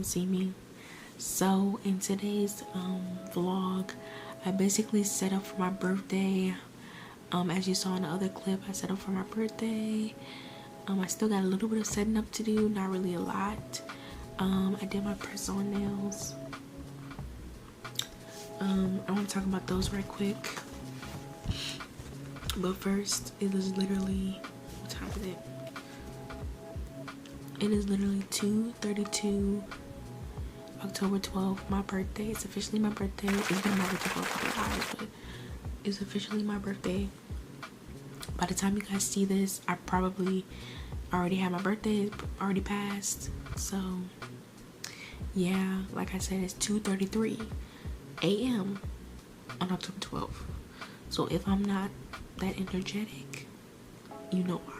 see me. So in today's vlog, I basically set up for my birthday. As you saw in the other clip, I set up for my birthday. I still got a little bit of setting up to do, not really a lot. I did my press-on nails. I want to talk about those right quick. But first, it is literally, what time is it? It is literally 2:32, October 12th, my birthday. It's officially my birthday. It's been my birthday for a couple of hours, but it's officially my birthday. By the time you guys see this, I probably already had my birthday, already passed. So yeah, like I said, it's 2:33 a.m. on October 12th. So if I'm not that energetic, you know why.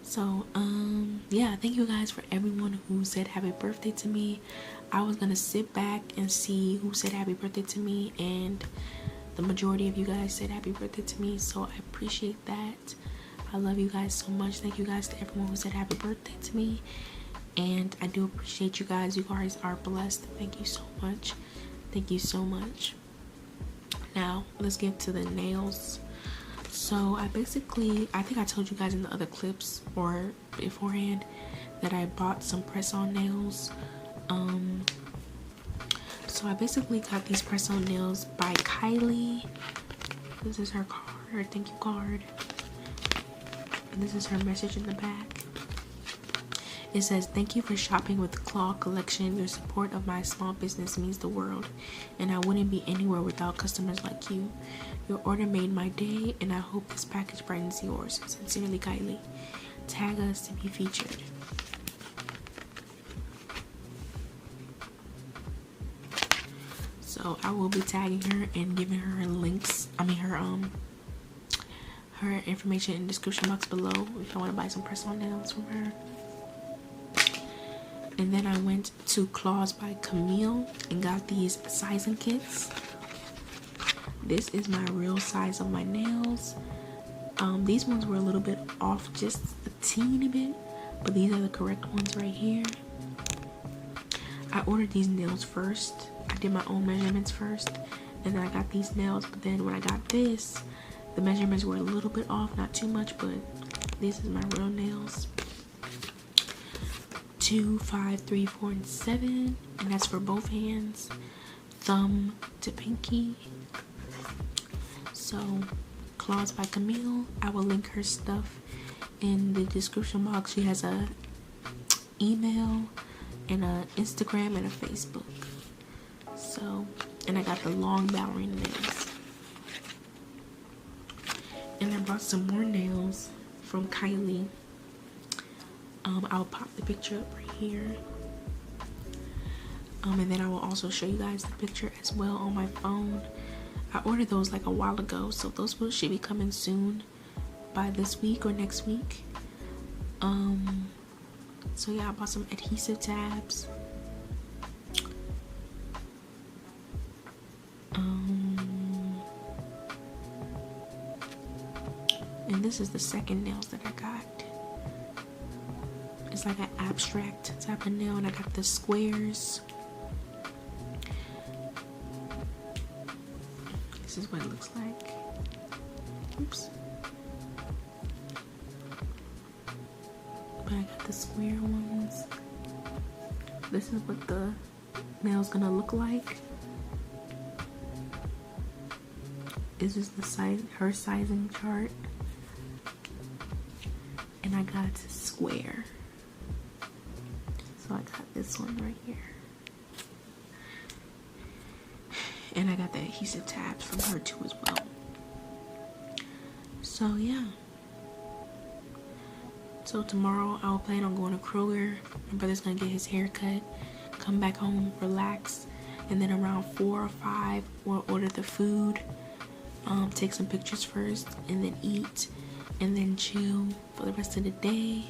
So yeah, thank you guys for everyone who said happy birthday to me. I was gonna sit back and see who said happy birthday to me, and the majority of you guys said happy birthday to me, so I appreciate that. I love you guys so much. Thank you guys to everyone who said happy birthday to me, and I do appreciate you guys. You guys are blessed. Thank you so much. Thank you so much. Now let's get to the nails. So I think I told you guys in the other clips or beforehand that I bought some press-on nails. So I basically got these press-on nails by Kylie. This is her card, her thank you card. And this is her message in the back. It says, "Thank you for shopping with the Claw Collection. Your support of my small business means the world, and I wouldn't be anywhere without customers like you. Your order made my day, and I hope this package brightens yours. Sincerely, Kylie. Tag us to be featured." So I will be tagging her and giving her links. Her information in the description box below if you want to buy some press-on nails from her. And then I went to Claws by Camille and got these sizing kits. This is my real size of my nails. These ones were a little bit off, just a teeny bit, but these are the correct ones right here. I ordered these nails first. I did my own measurements first, and then I got these nails. But then when I got this, the measurements were a little bit off, not too much, but this is my real nails. 2, 5, 3, 4, and 7, and that's for both hands, thumb to pinky. So Claws by Camille, I will link her stuff in the description box. She has a email and a Instagram and a Facebook. So, and I got the long ballerina nails. And I brought some more nails from Kylie. I'll pop the picture up right here. And then I will also show you guys the picture as well on my phone. I ordered those like a while ago, so those should be coming soon, by this week or next week. So yeah, I bought some adhesive tabs. And this is the second nails that I got. It's like an abstract type of nail, and I got the squares. This is what it looks like. Oops. But I got the square ones. This is what the nail's gonna look like. This is the size, her sizing chart. And I got a square. So I got this one right here. And I got the adhesive tabs from her too as well. So yeah. So tomorrow I'll plan on going to Kroger. My brother's gonna get his hair cut, come back home, relax, and then around 4 or 5 we'll order the food, take some pictures first, and then eat, and then chill for the rest of the day.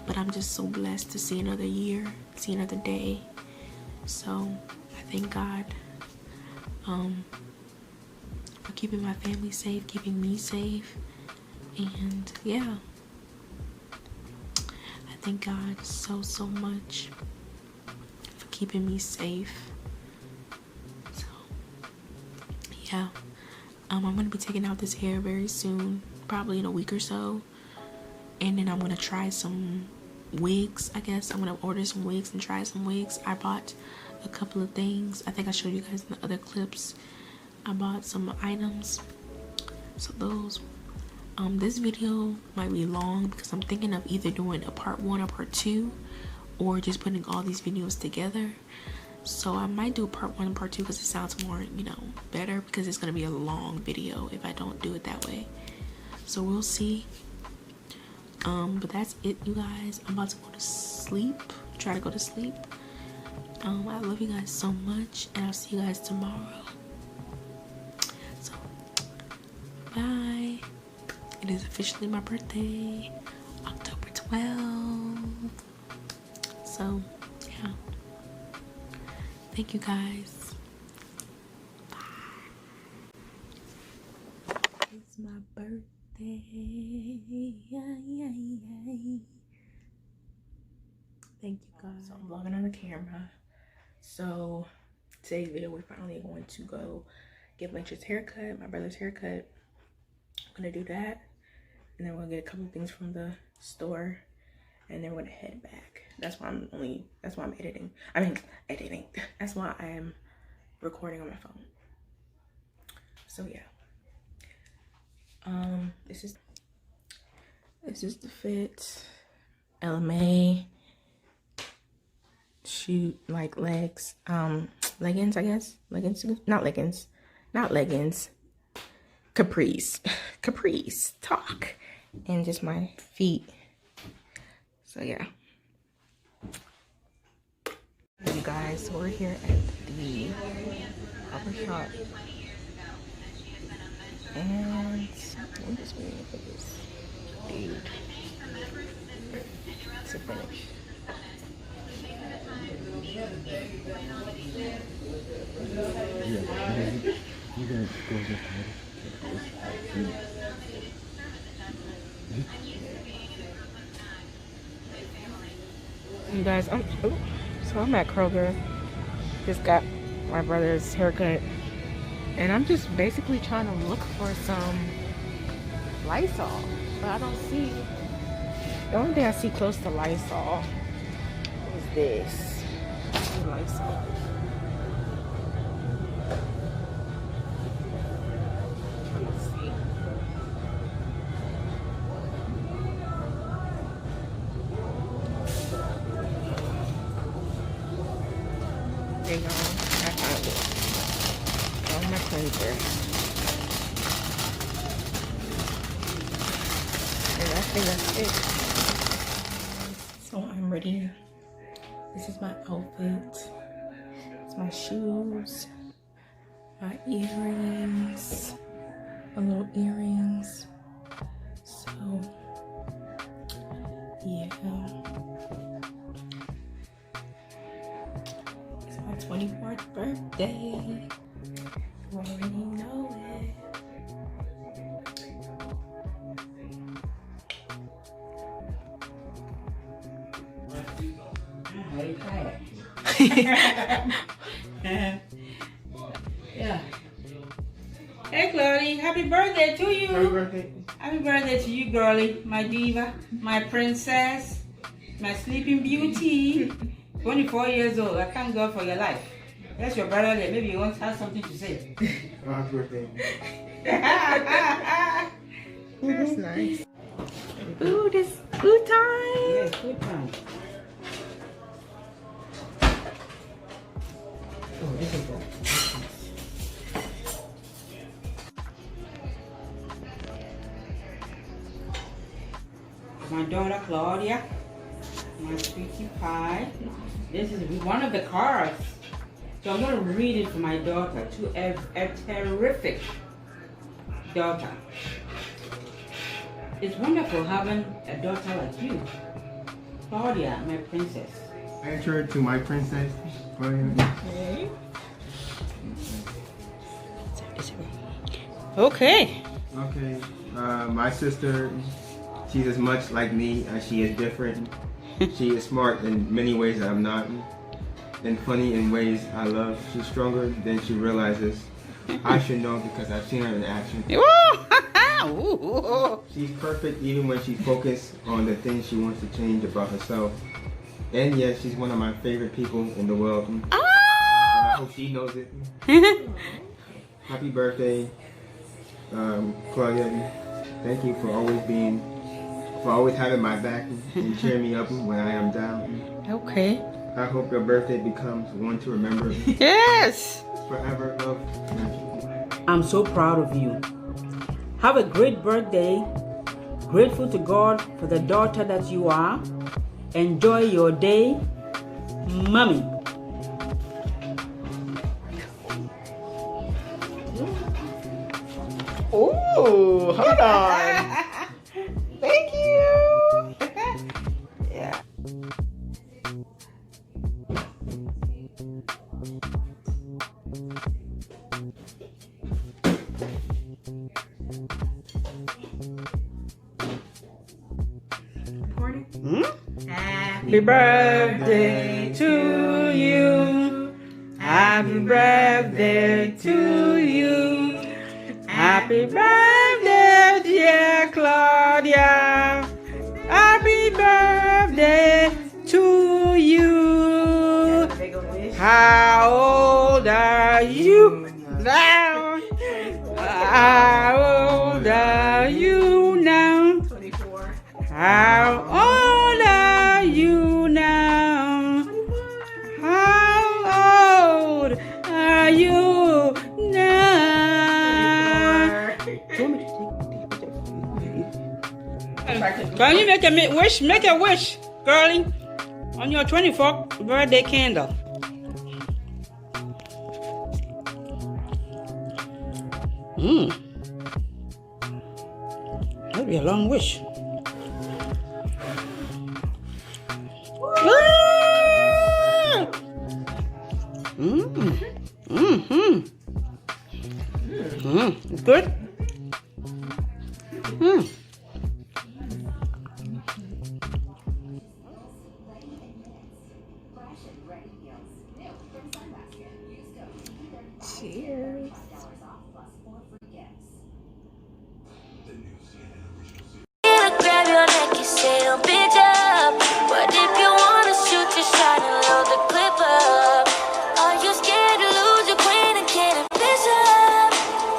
But I'm just so blessed to see another year, see another day. So I thank God for keeping my family safe, keeping me safe, and yeah, I thank God so much. keeping me safe. So yeah, I'm gonna be taking out this hair very soon, probably in a week or so, and then I'm gonna try some wigs. I guess I'm gonna order some wigs and try some wigs. I bought a couple of things. I think I showed you guys in the other clips. I bought some items, so those. This video might be long because I'm thinking of either doing a part 1 or part 2, or just putting all these videos together. So I might do part 1 and part 2 because it sounds more, you know, better, because it's gonna be a long video if I don't do it that way. So we'll see. But that's it, you guys. I'm about to go to sleep. Try to go to sleep. I love you guys so much, and I'll see you guys tomorrow. So bye. It is officially my birthday, October 12th. So yeah, thank you guys. Bye. It's my birthday. Thank you guys. So I'm vlogging on the camera. So today's video, we're finally going to go get Blanche's haircut, my brother's haircut. I'm gonna do that, and then we're gonna get a couple things from the store, and then we're gonna head back. That's why I'm editing. That's why I am recording on my phone. So yeah. This is the fit. LMA shoot, like legs, leggings, I guess. Not leggings. Capris talk, and just my feet. So yeah, you guys, so we're here at the barber shop, and I'm just waiting for this dude to finish. You guys go get You guys, so I'm at Kroger. Just got my brother's haircut, and I'm just basically trying to look for some Lysol, but I don't see. The only thing I see close to Lysol is this. Lysol. There you go. I found it. On my cleanser. And I think that's it. So I'm ready. This is my outfit. It's my shoes. My earrings. My little earrings. So, yeah. 24th birthday. You already know it. Yeah. Hey, Claudie, happy birthday to you. Happy birthday. Happy birthday to you, girlie, my diva, my princess, my sleeping beauty. 24 years old. I thank God for your life. That's your brother there. Maybe you want to have something to say. Oh, happy birthday. That's nice. Ooh, this food time. Yes, good time. Oh, this is good. My daughter Claudia, my sweetie pie. This is one of the cards. So I'm going to read it for my daughter, to a terrific daughter. It's wonderful having a daughter like you. Claudia, my princess. Answer to my princess. Okay. Okay. My sister, she's as much like me as she is different. She is smart in many ways that I'm not. and funny in ways I love. She's stronger than she realizes. I should know because I've seen her in action. She's perfect even when she's focused on the things she wants to change about herself. And yes, she's one of my favorite people in the world. And I hope she knows it. Happy birthday, Claudia. Thank you for always having my back and cheering me up when I am down. Okay. I hope your birthday becomes one to remember. Yes. Forever, love. I'm so proud of you. Have a great birthday. Grateful to God for the daughter that you are. Enjoy your day, Mommy. Oh, hold on. Thank you. Yeah. Happy birthday to you. Happy birthday to you. Happy birthday, dear Claudia. Happy birthday to you. How old are you now? How old are you now? 24. How old are you now? How old are you now? Can you make a wish? Make a wish, girlie, on your 24th birthday candle. That'd be a long wish. It's good. Cheers. Grab your neck, you say don't bitch up. What if you wanna shoot your shot and load the clip up? Are you scared to lose your queen and can't fish up?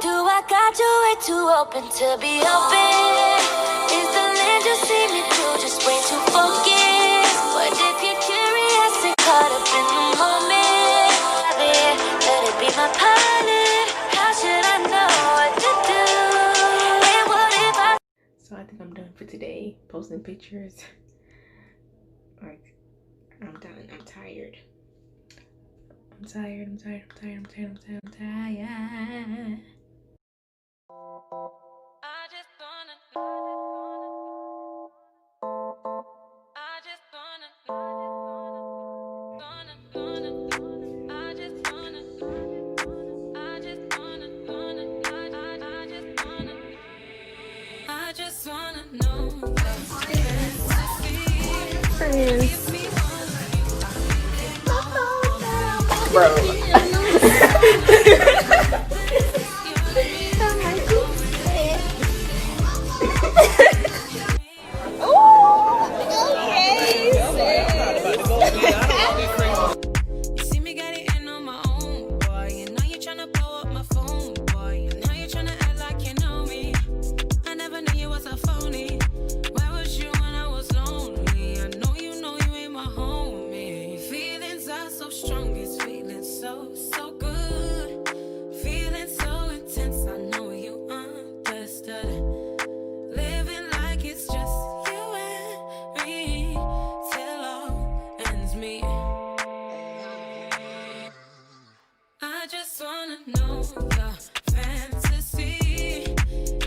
Do I got you way too open to be open? Is the lens you see me through just way too focused? What if you're curious and caught up in the moment? Let it be my pilot. How should I know what to do? And what if I... So I think I'm done for today. Posting pictures. Like, I'm done. I'm tired. I'm tired. I'm tired. I'm tired. I'm tired. I'm tired. I'm tired. I just wanna know. Bro. You see me got it in on my own, boy. You know you're tryna blow up my phone, boy. You know you're tryna act like you know me. I never knew you was a phony. Where was you when I was lonely? I know you ain't my homie. Feelings are so strong, it's feeling so good. Feeling so intense, I know you understood. Living like it's just you and me till all ends meet. I just wanna know the fantasy.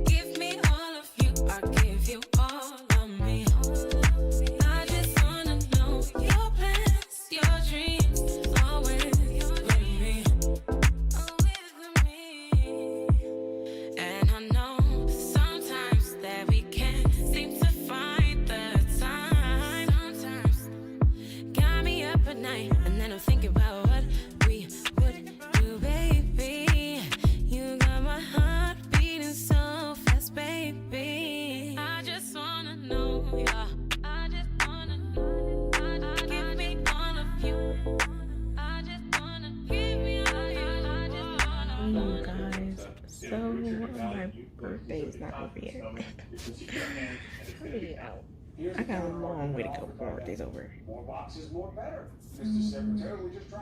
Give me all of you, I give you all of me. I just wanna know your plans, your dreams, always with me. my birthday is not over yet. Really out. I got a long way to go before my birthday's over.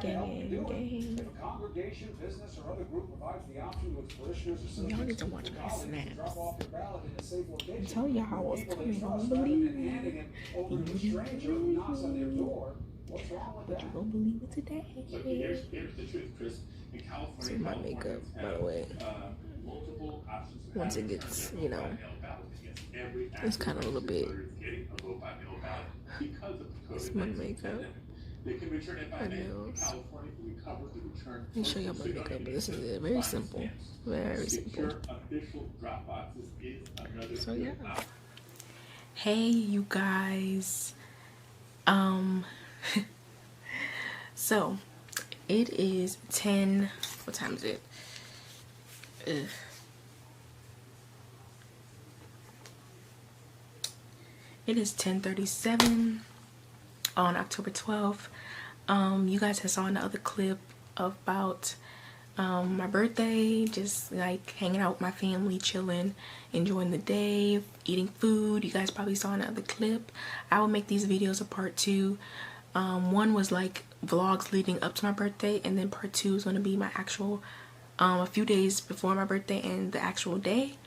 Gang. Y'all need to watch my snaps. I'm telling y'all I was coming. Don't believe me. But you don't believe it today. See my makeup, by the way. Once it gets, you know, it's kind of a little bit. It's my makeup. My nails. Let me show y'all my makeup, but this is it. Very simple. Very simple. So yeah. Hey you guys. So it is 10. What time is it? It is 10:37 on October 12th. You guys have saw in the other clip about my birthday, just like hanging out with my family, chilling, enjoying the day, eating food. You guys probably saw in the other clip. I will make these videos a part 2. One was like vlogs leading up to my birthday, and then part 2 is going to be my actual a few days before my birthday and the actual day.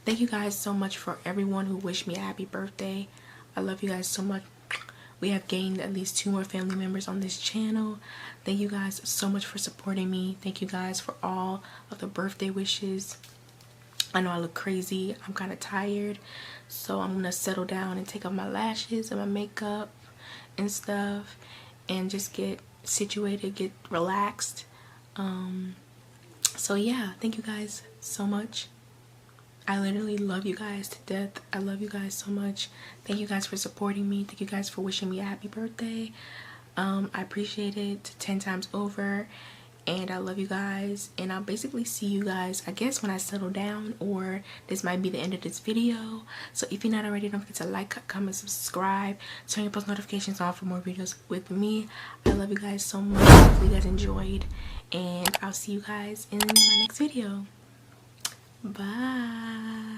Thank you guys so much for everyone who wished me a happy birthday. I love you guys so much. We have gained at least 2 more family members on this channel. Thank you guys so much for supporting me. Thank you guys for all of the birthday wishes. I know I look crazy. I'm kind of tired, so I'm gonna settle down and take off my lashes and my makeup and stuff and just get situated, get relaxed. So yeah, thank you guys so much. I literally love you guys to death. I love you guys so much. Thank you guys for supporting me. Thank you guys for wishing me a happy birthday. I appreciate it 10 times over, and I love you guys. And I'll basically see you guys, I guess, when I settle down, or this might be the end of this video. So if you're not already, don't forget to like, comment, subscribe, turn your post notifications on for more videos with me. I love you guys so much. Hopefully you guys enjoyed, and I'll see you guys in my next video. Bye.